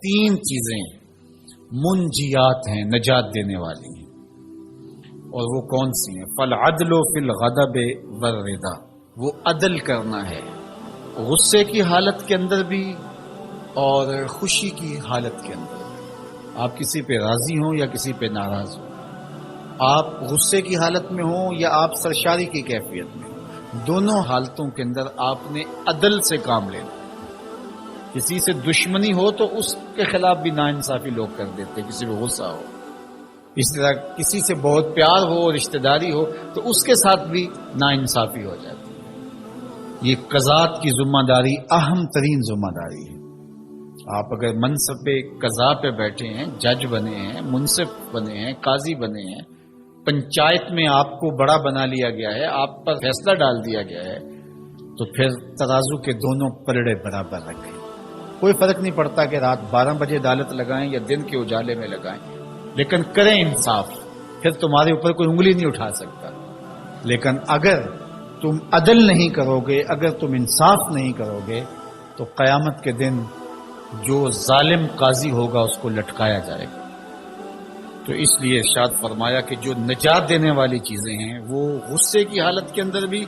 تین چیزیں منجیات ہیں، نجات دینے والی ہیں، اور وہ کون سی ہیں؟ فالعدل فی الغضب والرضا، وہ عدل کرنا ہے غصے کی حالت کے اندر بھی اور خوشی کی حالت کے اندر بھی۔ آپ کسی پہ راضی ہوں یا کسی پہ ناراض ہوں، آپ غصے کی حالت میں ہوں یا آپ سرشاری کی کیفیت میں ہوں، دونوں حالتوں کے اندر آپ نے عدل سے کام لینا۔ کسی سے دشمنی ہو تو اس کے خلاف بھی ناانصافی لوگ کر دیتے، کسی پہ غصہ ہو۔ اس طرح کسی سے بہت پیار ہو، رشتہ داری ہو تو اس کے ساتھ بھی ناانصافی ہو جاتی ہے۔ یہ قضات کی ذمہ داری اہم ترین ذمہ داری ہے۔ آپ اگر منصب پہ قضا پہ بیٹھے ہیں، جج بنے ہیں، منصف بنے ہیں، قاضی بنے ہیں، پنچایت میں آپ کو بڑا بنا لیا گیا ہے، آپ پر فیصلہ ڈال دیا گیا ہے، تو پھر ترازو کے دونوں پلڑے برابر رکھیں۔ کوئی فرق نہیں پڑتا کہ رات 12 بجے عدالت لگائیں یا دن کے اجالے میں لگائیں، لیکن کریں انصاف، پھر تمہارے اوپر کوئی انگلی نہیں اٹھا سکتا۔ لیکن اگر تم عدل نہیں کرو گے، اگر تم انصاف نہیں کرو گے، تو قیامت کے دن جو ظالم قاضی ہوگا اس کو لٹکایا جائے گا۔ تو اس لیے ارشاد فرمایا کہ جو نجات دینے والی چیزیں ہیں وہ غصے کی حالت کے اندر بھی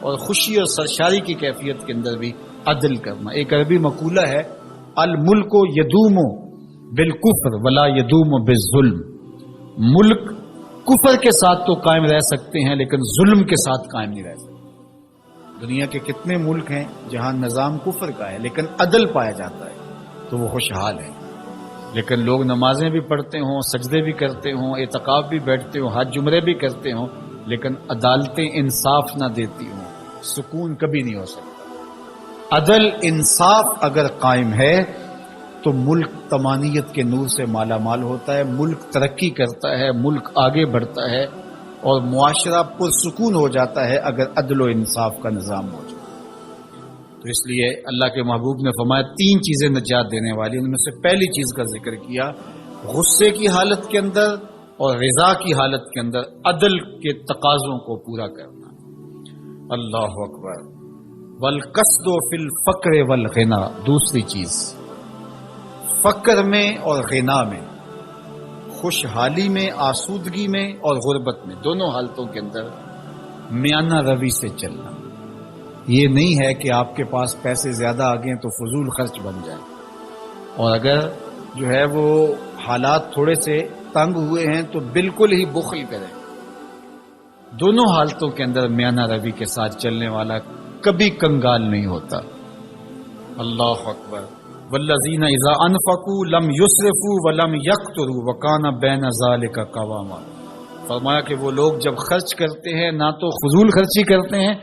اور خوشی اور سرشاری کی کیفیت کے اندر بھی عدل کرنا۔ ایک عربی مقولہ ہے، الملک یدوم بالکفر ولا یدوم بالظلم، ملک کفر کے ساتھ تو قائم رہ سکتے ہیں لیکن ظلم کے ساتھ قائم نہیں رہ سکتے۔ دنیا کے کتنے ملک ہیں جہاں نظام کفر کا ہے لیکن عدل پایا جاتا ہے تو وہ خوشحال ہے۔ لیکن لوگ نمازیں بھی پڑھتے ہوں، سجدے بھی کرتے ہوں، اعتکاف بھی بیٹھتے ہوں، حج عمرے بھی کرتے ہوں، لیکن عدالتیں انصاف نہ دیتی ہوں، سکون کبھی نہیں ہو سکتا۔ عدل انصاف اگر قائم ہے تو ملک طمانیت کے نور سے مالا مال ہوتا ہے، ملک ترقی کرتا ہے، ملک آگے بڑھتا ہے اور معاشرہ پرسکون ہو جاتا ہے اگر عدل و انصاف کا نظام ہو جائے۔ تو اس لیے اللہ کے محبوب نے فرمایا تین چیزیں نجات دینے والی، ان میں سے پہلی چیز کا ذکر کیا غصے کی حالت کے اندر اور رضا کی حالت کے اندر عدل کے تقاضوں کو پورا کرنا۔ اللہ اکبر۔ والقصد فی الفقر والغنا، دوسری چیز فقر میں اور غنا میں، خوشحالی میں، آسودگی میں اور غربت میں، دونوں حالتوں کے اندر میانہ روی سے چلنا۔ یہ نہیں ہے کہ آپ کے پاس پیسے زیادہ آ گئے تو فضول خرچ بن جائے، اور اگر جو ہے وہ حالات تھوڑے سے تنگ ہوئے ہیں تو بالکل ہی بخل کریں۔ دونوں حالتوں کے اندر میانہ روی کے ساتھ چلنے والا کبھی کنگال نہیں ہوتا۔ اللہ اکبر۔ والذین اذا انفقوا لم یسرفوا ولم یقتروا وکان بین ذلک قواما، فرمایا کہ وہ لوگ جب خرچ کرتے ہیں نہ تو فضول خرچی کرتے ہیں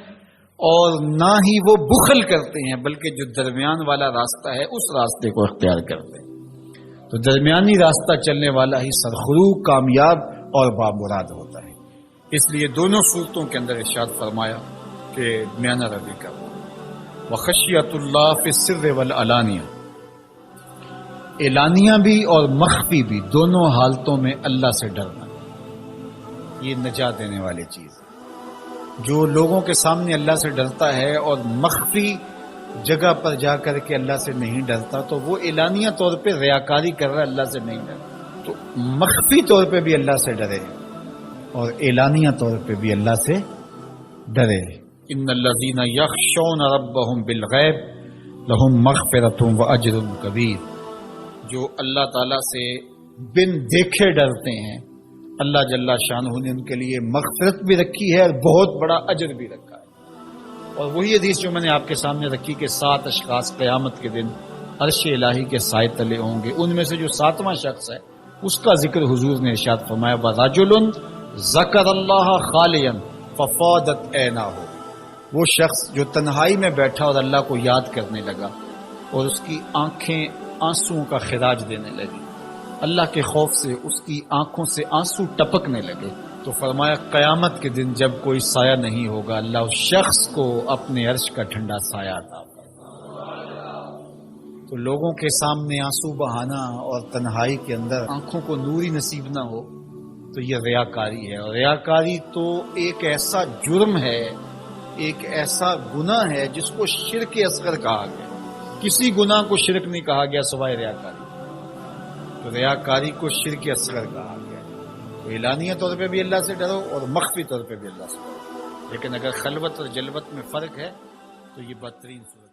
اور نہ ہی وہ بخل کرتے ہیں، بلکہ جو درمیان والا راستہ ہے اس راستے کو اختیار کرتے ہیں۔ تو درمیانی راستہ چلنے والا ہی سرخرو، کامیاب اور بامراد ہوتا ہے۔ اس لیے دونوں صورتوں کے اندر ارشاد فرمایا کہ میانہ روی کا وخشیت اللہ فی السر والعلانیہ، اعلانیہ بھی اور مخفی بھی، دونوں حالتوں میں اللہ سے ڈرنا، یہ نجات دینے والی چیز ہے۔ جو لوگوں کے سامنے اللہ سے ڈرتا ہے اور مخفی جگہ پر جا کر کے اللہ سے نہیں ڈرتا تو وہ اعلانیہ طور پہ ریاکاری کر رہا ہے، اللہ سے نہیں ڈرتا۔ تو مخفی طور پہ بھی اللہ سے ڈرے اور اعلانیہ طور پہ بھی اللہ سے ڈرے۔ ان الذین یخشون ربهم بالغیب لهم مغفرۃ واجر کبیر، جو اللہ تعالیٰ سے بن دیکھے ڈرتے ہیں، اللہ جل شانہ نے ان کے لیے مغفرت بھی رکھی ہے اور بہت بڑا اجر بھی رکھا ہے۔ اور وہی حدیث جو میں نے آپ کے سامنے رکھی کہ 7 اشخاص قیامت کے دن عرش الہی کے سائے تلے ہوں گے، ان میں سے جو 7واں شخص ہے اس کا ذکر حضور نے ارشاد فرمایا وَرَجُلٌ ذَكَرَ اللَّهَ خَالِيًا فَفَاضَتْ عَيْنَاهُ، وہ شخص جو تنہائی میں بیٹھا اور اللہ کو یاد کرنے لگا اور اس کی آنکھیں آنسوؤں کا خراج دینے لگی، اللہ کے خوف سے اس کی آنکھوں سے آنسو ٹپکنے لگے، تو فرمایا قیامت کے دن جب کوئی سایہ نہیں ہوگا اللہ اس شخص کو اپنے عرش کا ٹھنڈا سایہ عطا فرمائے۔ تو لوگوں کے سامنے آنسو بہانا اور تنہائی کے اندر آنکھوں کو نور ہی نصیب نہ ہو تو یہ ریاکاری ہے، اور ریاکاری تو ایک ایسا جرم ہے، ایک ایسا گناہ ہے جس کو شرک اصغر کہا گیا۔ کسی گناہ کو شرک نہیں کہا گیا سوائے ریاکاری۔ تو ریاکاری کو شرک اصغر کہا گیا ہے۔ تو اعلانیہ طور پہ بھی اللہ سے ڈرو اور مخفی طور پہ بھی اللہ سے ڈرو، لیکن اگر خلوت اور جلوت میں فرق ہے تو یہ بدترین صورت